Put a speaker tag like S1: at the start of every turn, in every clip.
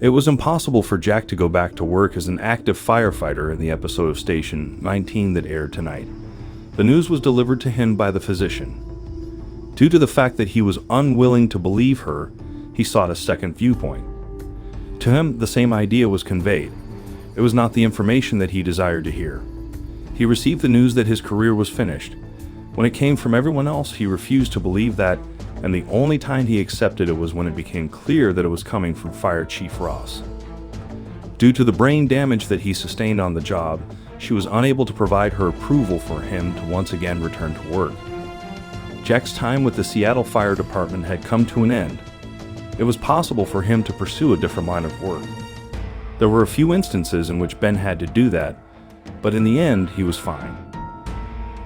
S1: It was impossible for Jack to go back to work as an active firefighter in the episode of Station 19 that aired tonight. The news was delivered to him by the physician. Due to the fact that he was unwilling to believe her, he sought a second viewpoint. To him, the same idea was conveyed. It was not the information that he desired to hear. He received the news that his career was finished. When it came from everyone else, he refused to believe that, and the only time he accepted it was when it became clear that it was coming from Fire Chief Ross. Due to the brain damage that he sustained on the job, she was unable to provide her approval for him to once again return to work. Jack's time with the Seattle Fire Department had come to an end. It was possible for him to pursue a different line of work. There were a few instances in which Ben had to do that, but in the end, he was fine.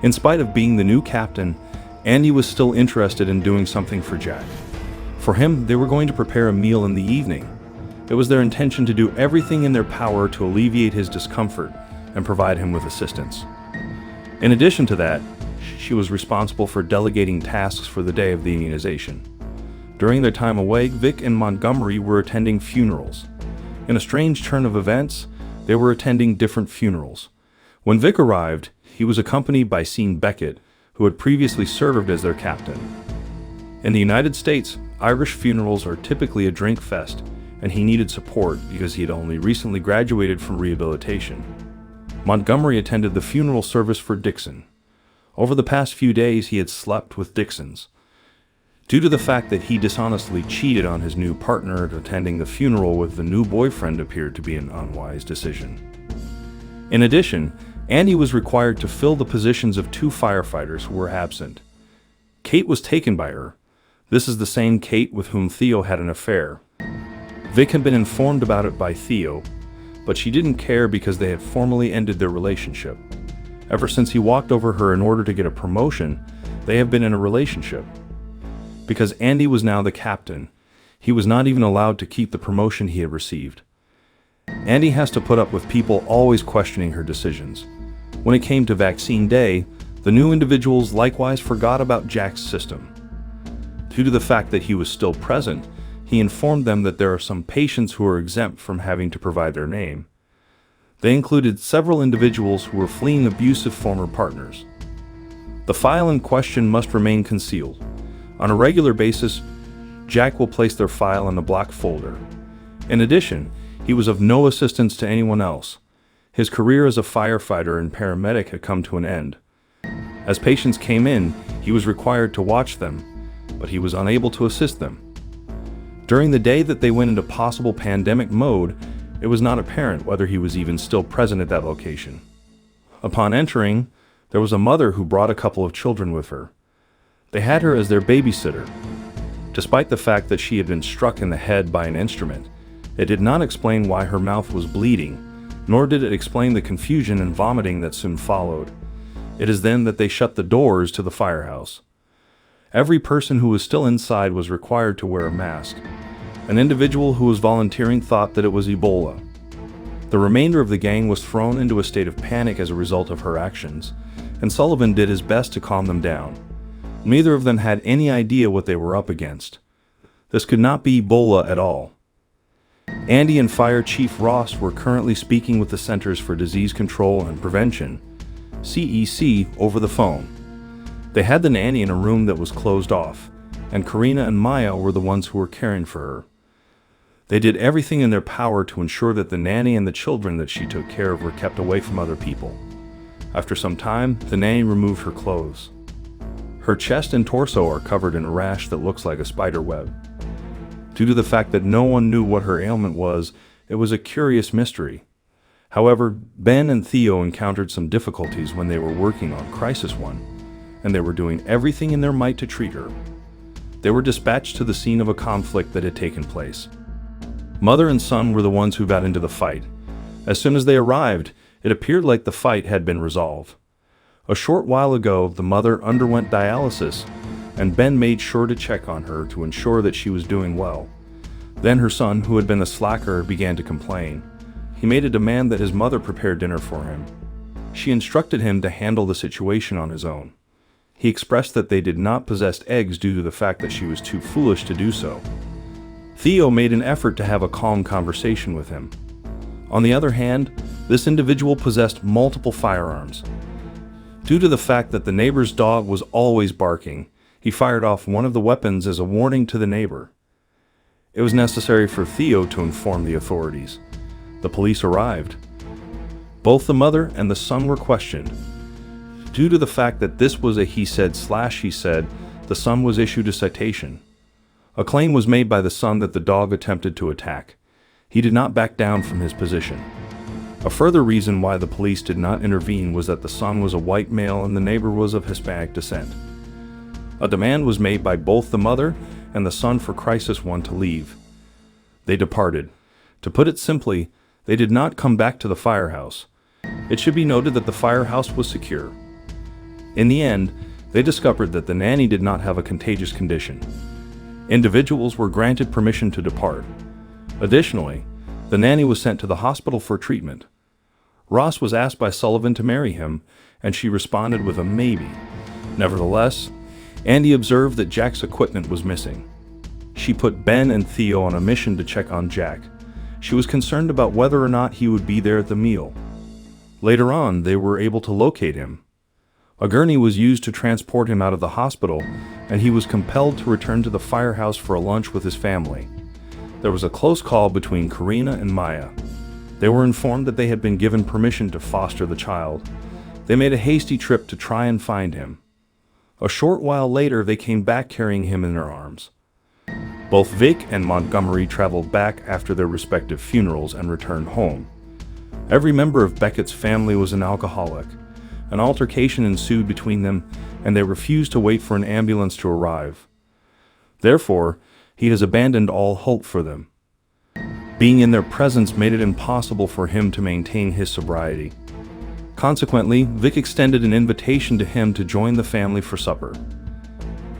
S1: In spite of being the new captain, Andy was still interested in doing something for Jack. For him, they were going to prepare a meal in the evening. It was their intention to do everything in their power to alleviate his discomfort and provide him with assistance. In addition to that, she was responsible for delegating tasks for the day of the immunization. During their time away, Vic and Montgomery were attending funerals. In a strange turn of events, they were attending different funerals. When Vic arrived, he was accompanied by Becketts, who had previously served as their captain. In the United States, Irish funerals are typically a drink fest, and he needed support because he had only recently graduated from rehabilitation. Montgomery attended the funeral service for Dixon. Over the past few days, he had slept with Dixons. Due to the fact that he dishonestly cheated on his new partner, attending the funeral with the new boyfriend appeared to be an unwise decision. In addition, Andy was required to fill the positions of 2 firefighters who were absent. Kate was taken by her. This is the same Kate with whom Theo had an affair. Vic had been informed about it by Theo, but she didn't care because they had formally ended their relationship. Ever since he walked over her in order to get a promotion, they have been in a relationship. Because Andy was now the captain, he was not even allowed to keep the promotion he had received. Andy has to put up with people always questioning her decisions. When it came to vaccine day, the new individuals likewise forgot about Jack's system. Due to the fact that he was still present, he informed them that there are some patients who are exempt from having to provide their name. They included several individuals who were fleeing abusive former partners. The file in question must remain concealed. On a regular basis, Jack will place their file in a black folder. In addition, he was of no assistance to anyone else. His career as a firefighter and paramedic had come to an end. As patients came in, he was required to watch them, but he was unable to assist them. During the day that they went into possible pandemic mode, it was not apparent whether he was even still present at that location. Upon entering, there was a mother who brought a couple of children with her. They had her as their babysitter. Despite the fact that she had been struck in the head by an instrument, it did not explain why her mouth was bleeding, nor did it explain the confusion and vomiting that soon followed. It is then that they shut the doors to the firehouse. Every person who was still inside was required to wear a mask. An individual who was volunteering thought that it was Ebola. The remainder of the gang was thrown into a state of panic as a result of her actions, and Sullivan did his best to calm them down. Neither of them had any idea what they were up against. This could not be Ebola at all. Andy and Fire Chief Ross were currently speaking with the Centers for Disease Control and Prevention, CEC, over the phone. They had the nanny in a room that was closed off, and Carina and Maya were the ones who were caring for her. They did everything in their power to ensure that the nanny and the children that she took care of were kept away from other people. After some time, the nanny removed her clothes. Her chest and torso are covered in a rash that looks like a spider web. Due to the fact that no one knew what her ailment was, it was a curious mystery. However, Ben and Theo encountered some difficulties when they were working on Crisis 1, and they were doing everything in their might to treat her. They were dispatched to the scene of a conflict that had taken place. Mother and son were the ones who got into the fight. As soon as they arrived, it appeared like the fight had been resolved. A short while ago, the mother underwent dialysis, and Ben made sure to check on her to ensure that she was doing well. Then her son, who had been a slacker, began to complain. He made a demand that his mother prepare dinner for him. She instructed him to handle the situation on his own. He expressed that they did not possess eggs due to the fact that she was too foolish to do so. Theo made an effort to have a calm conversation with him. On the other hand, this individual possessed multiple firearms. Due to the fact that the neighbor's dog was always barking, he fired off one of the weapons as a warning to the neighbor. It was necessary for Theo to inform the authorities. The police arrived. Both the mother and the son were questioned. Due to the fact that this was a he said/she said, the son was issued a citation. A claim was made by the son that the dog attempted to attack. He did not back down from his position. A further reason why the police did not intervene was that the son was a white male and the neighbor was of Hispanic descent. A demand was made by both the mother and the son for Crisis 1 to leave. They departed. To put it simply, they did not come back to the firehouse. It should be noted that the firehouse was secure. In the end, they discovered that the nanny did not have a contagious condition. Individuals were granted permission to depart. Additionally, the nanny was sent to the hospital for treatment. Ross was asked by Sullivan to marry him, and she responded with a maybe. Nevertheless, Andy observed that Jack's equipment was missing. She put Ben and Theo on a mission to check on Jack. She was concerned about whether or not he would be there at the meal. Later on, they were able to locate him. A gurney was used to transport him out of the hospital, and he was compelled to return to the firehouse for a lunch with his family. There was a close call between Carina and Maya. They were informed that they had been given permission to foster the child. They made a hasty trip to try and find him. A short while later, they came back carrying him in their arms. Both Vic and Montgomery traveled back after their respective funerals and returned home. Every member of Beckett's family was an alcoholic. An altercation ensued between them, and they refused to wait for an ambulance to arrive. Therefore, he has abandoned all hope for them. Being in their presence made it impossible for him to maintain his sobriety. Consequently, Vic extended an invitation to him to join the family for supper.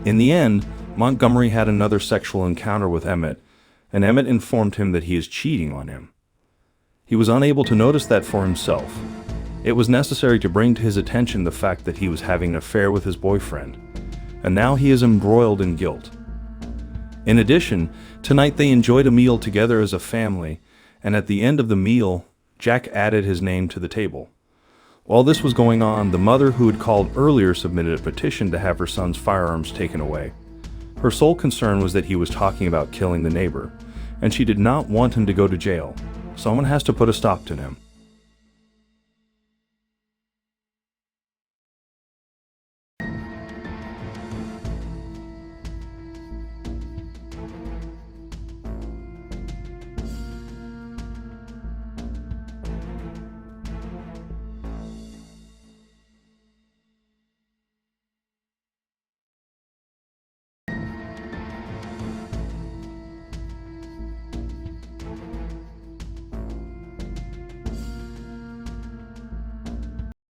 S1: In the end, Montgomery had another sexual encounter with Emmett, and Emmett informed him that he is cheating on him. He was unable to notice that for himself. It was necessary to bring to his attention the fact that he was having an affair with his boyfriend, and now he is embroiled in guilt. In addition, tonight they enjoyed a meal together as a family, and at the end of the meal, Jack added his name to the table. While this was going on, the mother who had called earlier submitted a petition to have her son's firearms taken away. Her sole concern was that he was talking about killing the neighbor, and she did not want him to go to jail. Someone has to put a stop to him.